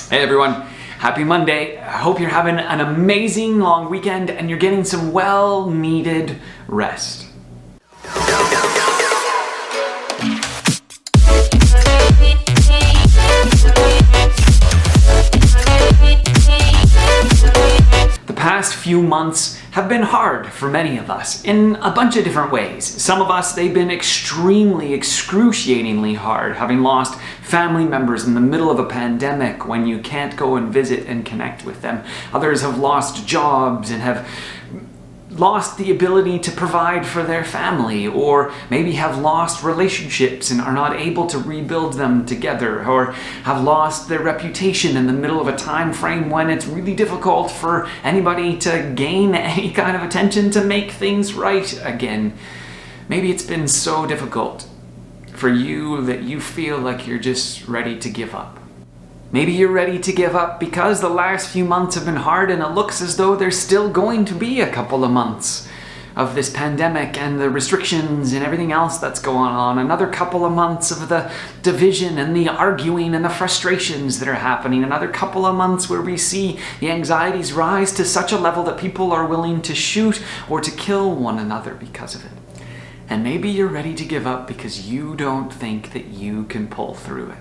Hey everyone, happy Monday. I hope you're having an amazing long weekend and you're getting some well-needed rest. The past few months have been hard for many of us in a bunch of different ways. Some of us, they've been excruciatingly hard, having lost family members in the middle of a pandemic when you can't go and visit and connect with them. Others have lost jobs and have lost the ability to provide for their family, or maybe have lost relationships and are not able to rebuild them together, or have lost their reputation in the middle of a time frame when it's really difficult for anybody to gain any kind of attention to make things right again. Maybe it's been so difficult for you that you feel like you're just ready to give up. Maybe you're ready to give up because the last few months have been hard and it looks as though there's still going to be a couple of months of this pandemic and the restrictions and everything else that's going on. Another couple of months of the division and the arguing and the frustrations that are happening. Another couple of months where we see the anxieties rise to such a level that people are willing to shoot or to kill one another because of it. And maybe you're ready to give up because you don't think that you can pull through it.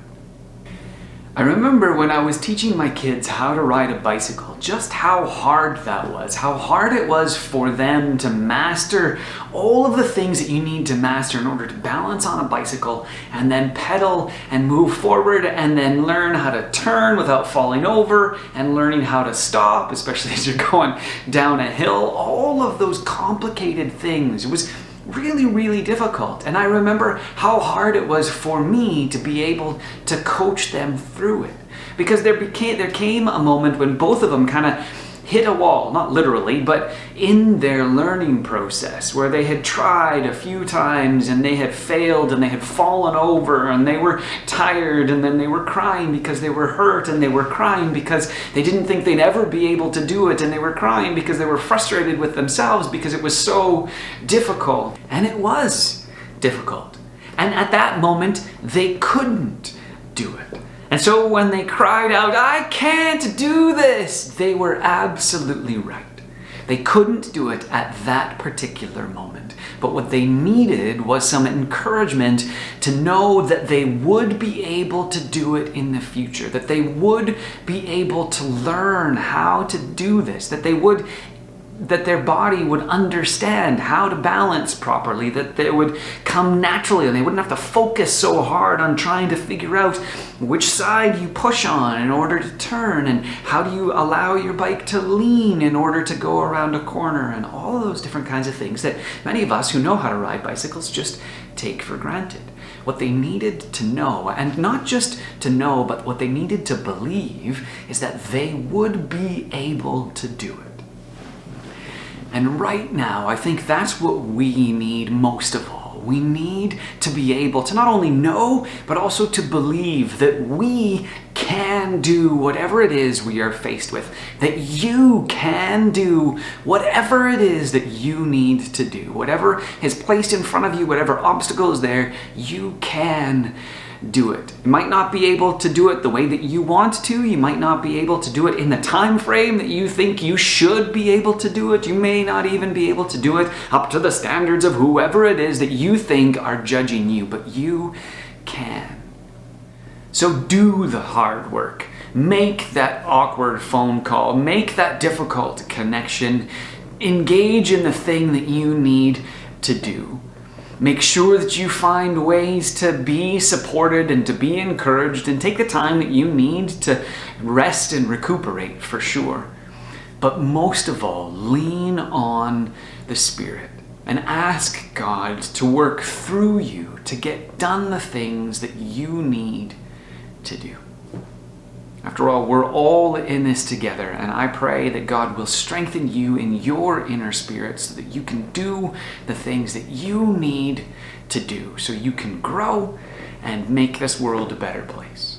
I remember when I was teaching my kids how to ride a bicycle, just how hard that was, how hard it was for them to master all of the things that you need to master in order to balance on a bicycle and then pedal and move forward and then learn how to turn without falling over and learning how to stop, especially as you're going down a hill. All of those complicated things. It was really difficult, and I remember how hard it was for me to be able to coach them through it, because there came a moment when both of them kind of hit a wall, not literally, but in their learning process, where they had tried a few times and they had failed and they had fallen over and they were tired, and then they were crying because they were hurt, and they were crying because they didn't think they'd ever be able to do it, and they were crying because they were frustrated with themselves because it was so difficult. And it was difficult. And at that moment, they couldn't do it. And so when they cried out, "I can't do this," they were absolutely right. They couldn't do it at that particular moment. But what they needed was some encouragement to know that they would be able to do it in the future, that they would be able to learn how to do this, that their body would understand how to balance properly, that they would come naturally and they wouldn't have to focus so hard on trying to figure out which side you push on in order to turn, and how do you allow your bike to lean in order to go around a corner, and all of those different kinds of things that many of us who know how to ride bicycles just take for granted. What they needed to know, and not just to know, but what they needed to believe, is that they would be able to do it. And right now, I think that's what we need most of all. We need to be able to not only know, but also to believe that we can do whatever it is we are faced with. That you can do whatever it is that you need to do. Whatever is placed in front of you, whatever obstacle is there, you can do it. You might not be able to do it the way that you want to. You might not be able to do it in the time frame that you think you should be able to do it. You may not even be able to do it up to the standards of whoever it is that you think are judging you, but you can. So do the hard work. Make that awkward phone call. Make that difficult connection. Engage in the thing that you need to do. Make sure that you find ways to be supported and to be encouraged, and take the time that you need to rest and recuperate, for sure. But most of all, lean on the Spirit and ask God to work through you to get done the things that you need to do. After all, we're all in this together, and I pray that God will strengthen you in your inner spirit so that you can do the things that you need to do, so you can grow and make this world a better place.